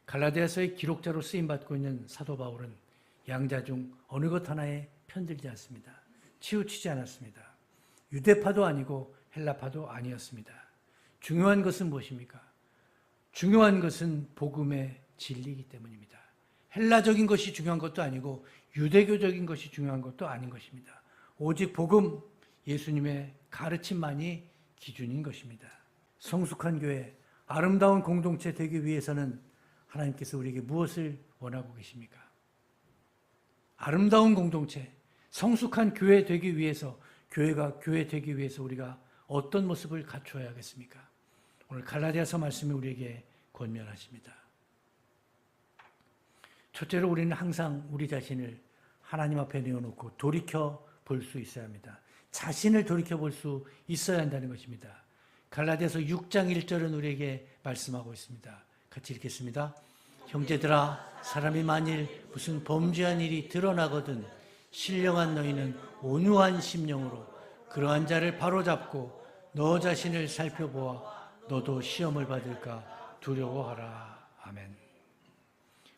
갈라디아서의 기록자로 쓰임받고 있는 사도 바울은 양자 중 어느 것 하나에 편들지 않습니다. 치우치지 않았습니다. 유대파도 아니고 헬라파도 아니었습니다. 중요한 것은 무엇입니까? 중요한 것은 복음의 진리이기 때문입니다. 헬라적인 것이 중요한 것도 아니고 유대교적인 것이 중요한 것도 아닌 것입니다. 오직 복음, 예수님의 가르침만이 기준인 것입니다. 성숙한 교회, 아름다운 공동체 되기 위해서는 하나님께서 우리에게 무엇을 원하고 계십니까? 아름다운 공동체, 성숙한 교회 되기 위해서, 교회가 교회 되기 위해서 우리가 어떤 모습을 갖추어야 하겠습니까? 오늘 갈라디아서 말씀이 우리에게 권면하십니다. 첫째로 우리는 항상 우리 자신을 하나님 앞에 내어놓고 돌이켜 볼 수 있어야 합니다. 자신을 돌이켜 볼 수 있어야 한다는 것입니다. 갈라디아서 6장 1절은 우리에게 말씀하고 있습니다. 같이 읽겠습니다. 형제들아, 사람이 만일 무슨 범죄한 일이 드러나거든 신령한 너희는 온유한 심령으로 그러한 자를 바로잡고 너 자신을 살펴보아 너도 시험을 받을까 두려워하라. 아멘.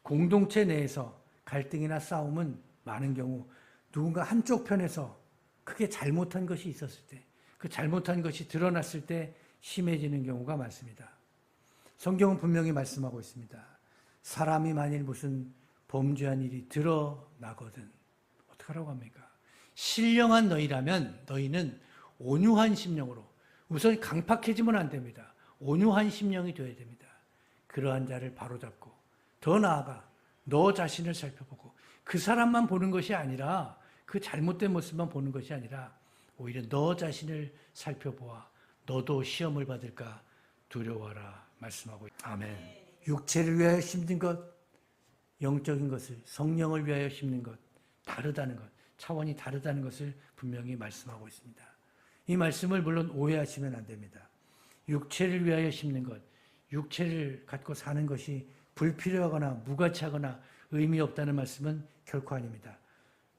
공동체 내에서 갈등이나 싸움은 많은 경우 누군가 한쪽 편에서 크게 잘못한 것이 있었을 때, 그 잘못한 것이 드러났을 때 심해지는 경우가 많습니다. 성경은 분명히 말씀하고 있습니다. 사람이 만일 무슨 범죄한 일이 드러나거든 어떡하라고 합니까? 신령한 너희라면 너희는 온유한 심령으로, 우선 강팍해지면 안 됩니다. 온유한 심령이 되어야 됩니다. 그러한 자를 바로잡고 더 나아가 너 자신을 살펴보고 그 사람만 보는 것이 아니라, 그 잘못된 모습만 보는 것이 아니라 오히려 너 자신을 살펴보아 너도 시험을 받을까 두려워하라 말씀하고 있습니다. 아멘. 육체를 위하여 심는 것, 영적인 것을, 성령을 위하여 심는 것, 다르다는 것, 차원이 다르다는 것을 분명히 말씀하고 있습니다. 이 말씀을 물론 오해하시면 안 됩니다. 육체를 위하여 심는 것, 육체를 갖고 사는 것이 불필요하거나 무가치하거나 의미 없다는 말씀은 결코 아닙니다.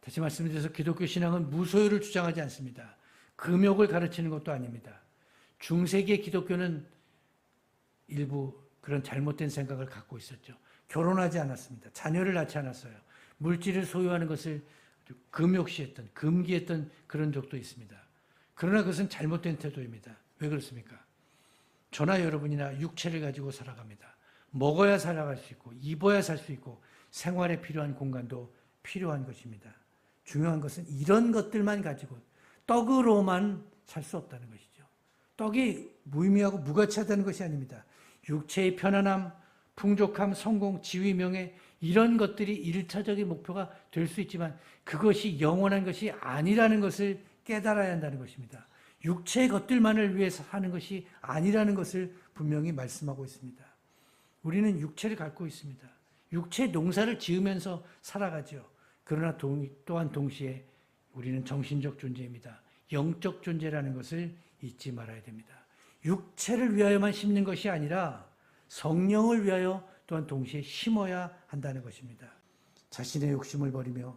다시 말씀드려서 기독교 신앙은 무소유를 주장하지 않습니다. 금욕을 가르치는 것도 아닙니다. 중세기의 기독교는 일부 그런 잘못된 생각을 갖고 있었죠. 결혼하지 않았습니다. 자녀를 낳지 않았어요. 물질을 소유하는 것을 금욕시했던, 금기했던 그런 적도 있습니다. 그러나 그것은 잘못된 태도입니다. 왜 그렇습니까? 저나 여러분이나 육체를 가지고 살아갑니다. 먹어야 살아갈 수 있고 입어야 살 수 있고 생활에 필요한 공간도 필요한 것입니다. 중요한 것은 이런 것들만 가지고 떡으로만 살 수 없다는 것이죠. 떡이 무의미하고 무가치하다는 것이 아닙니다. 육체의 편안함, 풍족함, 성공, 지위, 명예 이런 것들이 일차적인 목표가 될 수 있지만 그것이 영원한 것이 아니라는 것을 깨달아야 한다는 것입니다. 육체의 것들만을 위해서 하는 것이 아니라는 것을 분명히 말씀하고 있습니다. 우리는 육체를 갖고 있습니다. 육체의 농사를 지으면서 살아가죠. 그러나 또한 동시에 우리는 정신적 존재입니다. 영적 존재라는 것을 잊지 말아야 됩니다. 육체를 위하여만 심는 것이 아니라 성령을 위하여 또한 동시에 심어야 한다는 것입니다. 자신의 욕심을 버리며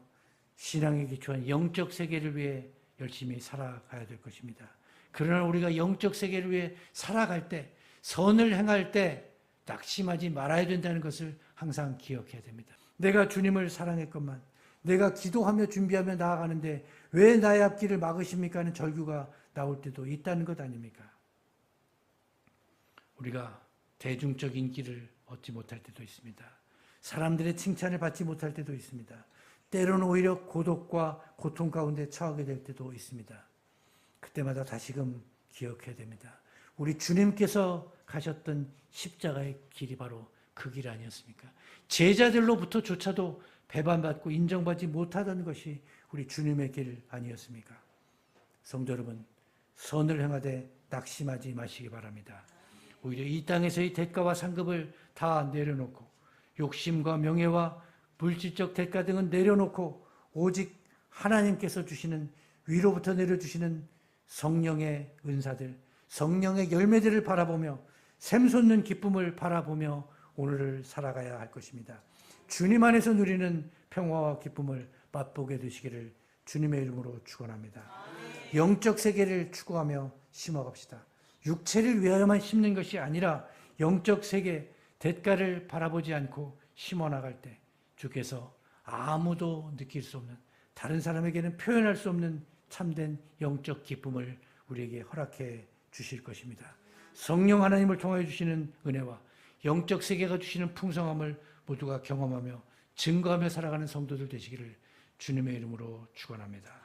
신앙에 기초한 영적 세계를 위해 열심히 살아가야 될 것입니다. 그러나 우리가 영적 세계를 위해 살아갈 때, 선을 행할 때 낙심하지 말아야 된다는 것을 항상 기억해야 됩니다. 내가 주님을 사랑했건만, 내가 기도하며 준비하며 나아가는데 왜 나의 앞길을 막으십니까 하는 절규가 나올 때도 있다는 것 아닙니까? 우리가 대중적인 길을 얻지 못할 때도 있습니다. 사람들의 칭찬을 받지 못할 때도 있습니다. 때로는 오히려 고독과 고통 가운데 처하게 될 때도 있습니다. 그때마다 다시금 기억해야 됩니다. 우리 주님께서 가셨던 십자가의 길이 바로 그 길 아니었습니까? 제자들로부터조차도 배반받고 인정받지 못하던 것이 우리 주님의 길 아니었습니까? 성도 여러분, 선을 행하되 낙심하지 마시기 바랍니다. 오히려 이 땅에서의 대가와 상급을 다 내려놓고 욕심과 명예와 물질적 대가 등은 내려놓고 오직 하나님께서 주시는, 위로부터 내려주시는 성령의 은사들, 성령의 열매들을 바라보며 샘솟는 기쁨을 바라보며 오늘을 살아가야 할 것입니다. 주님 안에서 누리는 평화와 기쁨을 맛보게 되시기를 주님의 이름으로 축원합니다. 영적 세계를 추구하며 심어갑시다. 육체를 위하여만 심는 것이 아니라 영적 세계, 대가를 바라보지 않고 심어 나갈 때 주께서 아무도 느낄 수 없는, 다른 사람에게는 표현할 수 없는 참된 영적 기쁨을 우리에게 허락해 주실 것입니다. 성령 하나님을 통하여 주시는 은혜와 영적 세계가 주시는 풍성함을 모두가 경험하며 증거하며 살아가는 성도들 되시기를 주님의 이름으로 축원합니다.